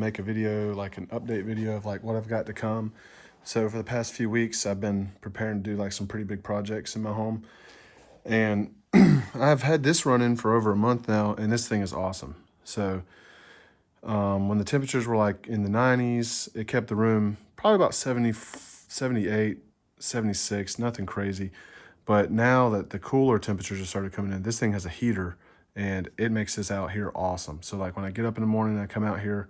make a video, like an update video of like what I've got to come. So for the past few weeks, I've been preparing to do like some pretty big projects in my home. And I've had this running for over a month now, and this thing is awesome. So when the temperatures were like in the 90s, it kept the room probably about 70, 78, 76, nothing crazy. But now that the cooler temperatures have started coming in, this thing has a heater and it makes this out here awesome. So like when I get up in the morning and I come out here,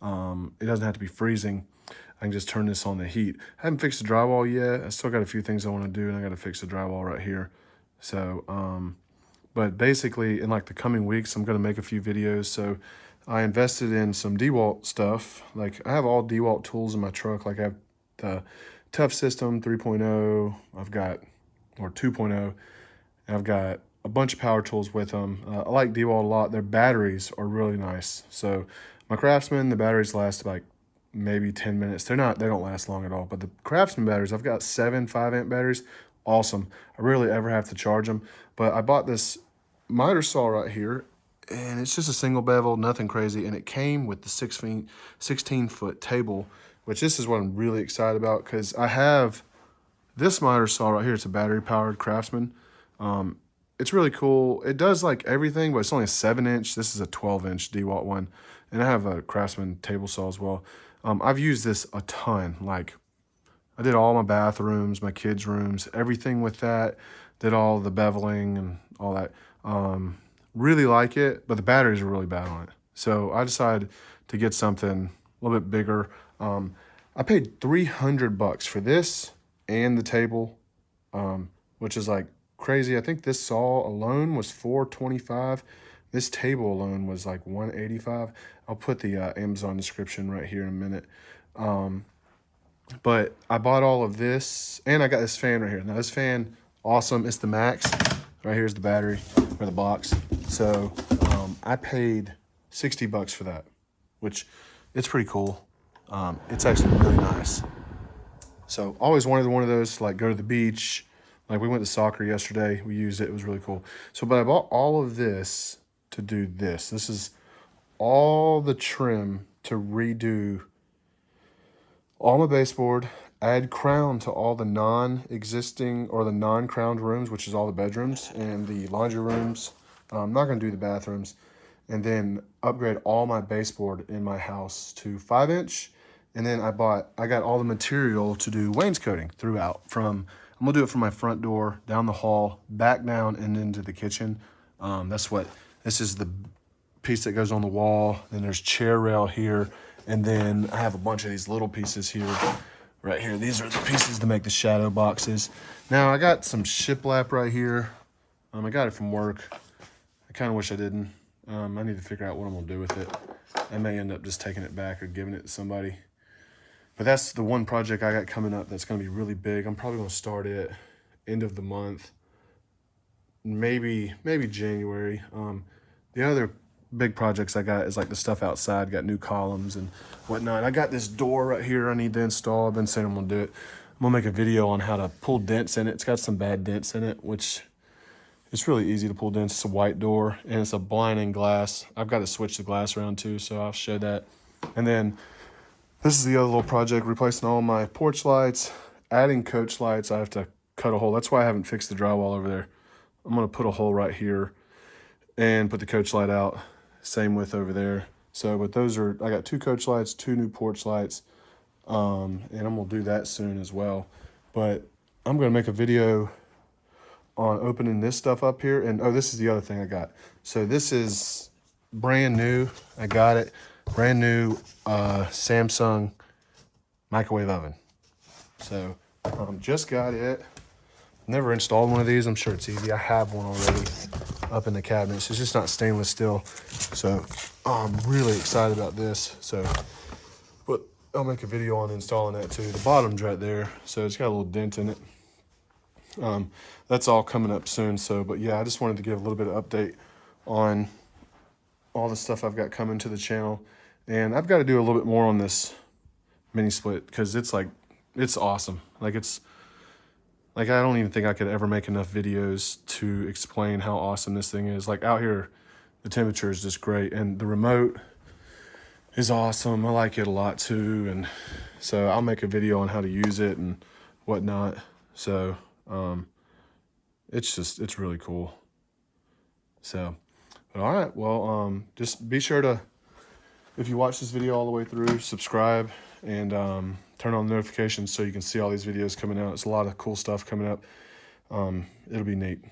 it doesn't have to be freezing. I can just turn this on the heat. I haven't fixed the drywall yet. I still got a few things I want to do, and I got to fix the drywall right here. So, but basically in like the coming weeks, I'm going to make a few videos. So I invested in some DeWalt stuff. Like I have all DeWalt tools in my truck. Like I have the Tough System 3.0, I've got, or 2.0, and I've got a bunch of power tools with them. I like DeWalt a lot. Their batteries are really nice. So my Craftsman, the batteries last like maybe 10 minutes. They don't last long at all. But the Craftsman batteries, I've got 7 5-amp batteries. Awesome. I rarely ever have to charge them. But I bought this miter saw right here, and it's just a single bevel, nothing crazy. And it came with the 16-foot table, which this is what I'm really excited about, because I have this miter saw right here. It's a battery-powered Craftsman. It's really cool. It does like everything, but it's only a 7-inch. This is a 12-inch DeWalt one. And I have a Craftsman table saw as well. I've used this a ton. Like I did all my bathrooms, my kids' rooms, everything with that. Did all the beveling and all that. Really like it, but the batteries are really bad on it. So I decided to get something a little bit bigger. I paid $300 for this and the table, which is like crazy. I think this saw alone was $425. This table alone was like $185. I'll put the Amazon description right here in a minute. But I bought all of this, and I got this fan right here. Now this fan, awesome. It's the Max. Right here's the battery or the box. So I paid $60 for that, which it's pretty cool. It's actually really nice. So always wanted one of those to like go to the beach. Like we went to soccer yesterday. We used it. It was really cool. So, but I bought all of this to do this. This is all the trim to redo all my baseboard, add crown to all the non-existing or the non-crowned rooms, which is all the bedrooms and the laundry rooms. I'm not going to do the bathrooms. And then upgrade all my baseboard in my house to 5-inch. And then I got all the material to do wainscoting throughout. I'm gonna do it from my front door, down the hall, back down and into the kitchen. This is the piece that goes on the wall. Then there's chair rail here. And then I have a bunch of these little pieces here, right here. These are the pieces to make the shadow boxes. Now I got some shiplap right here. I got it from work. I kind of wish I didn't. I need to figure out what I'm gonna do with it. I may end up just taking it back or giving it to somebody. But that's the one project I got coming up that's gonna be really big. I'm probably gonna start it end of the month, maybe January. The other big projects I got is like the stuff outside, got new columns and whatnot. I got this door right here I need to install. I've been saying I'm gonna do it. I'm gonna make a video on how to pull dents in it. It's got some bad dents in it, which it's really easy to pull dents. It's a white door and it's a blinding glass. I've got to switch the glass around too, so I'll show that. And then this is the other little project, replacing all my porch lights, adding coach lights. I have to cut a hole. That's why I haven't fixed the drywall over there. I'm gonna put a hole right here and put the coach light out. Same with over there. So, but I got 2 coach lights, 2 new porch lights, and I'm gonna do that soon as well. But I'm gonna make a video on opening this stuff up here. And oh, this is the other thing I got. So this is brand new. I got it brand new Samsung microwave oven. So just got it. Never installed one of these. I'm sure it's easy. I have one already up in the cabinets. It's just not stainless steel. So I'm really excited about this. So, but I'll make a video on installing that too. The bottom's right there. So it's got a little dent in it. That's all coming up soon. So, but yeah, I just wanted to give a little bit of update on all the stuff I've got coming to the channel. And I've got to do a little bit more on this mini split because it's awesome. I don't even think I could ever make enough videos to explain how awesome this thing is. Like out here, the temperature is just great. And the remote is awesome. I like it a lot too. And so I'll make a video on how to use it and whatnot. So it's really cool. So, but all right, well, just be sure to, if you watch this video all the way through, subscribe and turn on the notifications so you can see all these videos coming out. It's a lot of cool stuff coming up. It'll be neat.